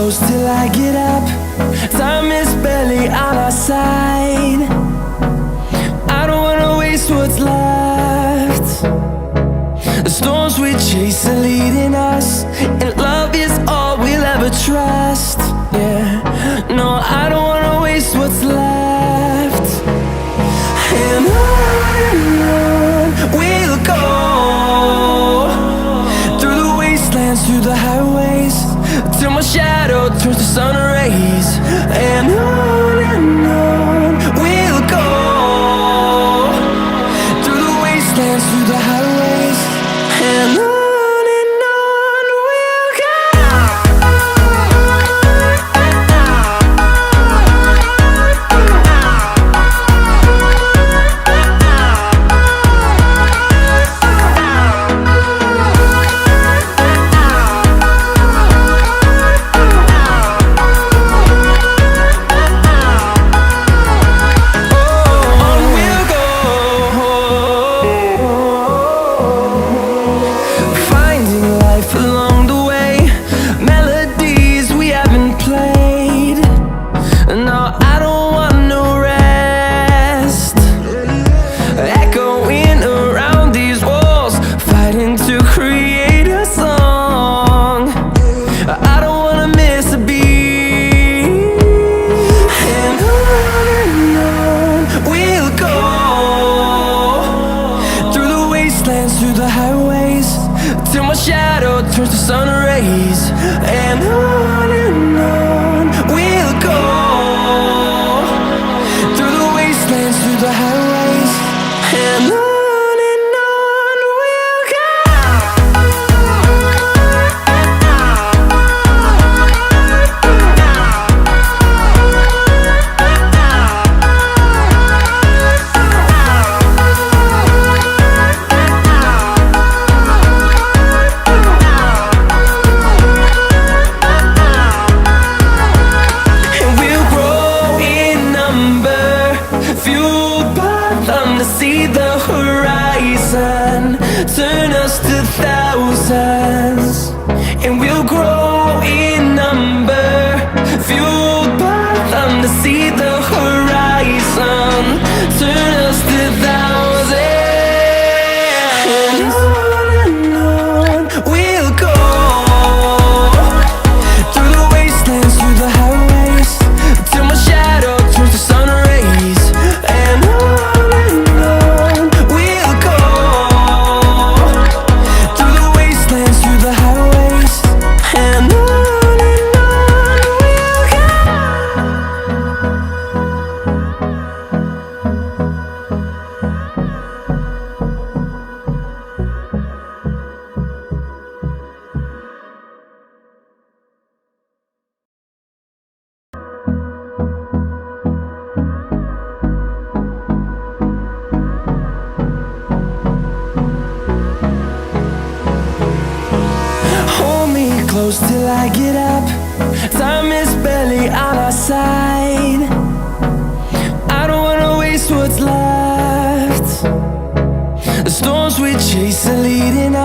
close till I get up. Time is barely on our side. I don't wanna waste what's left. The storms we chase are leading us, and love is all we'll ever trust. Yeah, no, I don't wanna waste what's left. And on we'll go, through the wastelands, through the highways, till my shadow turns to sun rays. And on we'll go, through the wastelands, through the highways, and on we'll go. Through the highways, till my shadow turns to sun rays. And on we'll go, through the wastelands, through the highways, and on we'll go. See the horizon turn us to thousands, and we'll grow in number, fueled by them to see the horizon turn us to thousands. And on we'll go, through the wastelands, through the highways, till my shadow turns to sun rays. And close till I get up. Time is barely on our side. I don't wanna waste what's left. The storms we chase are leading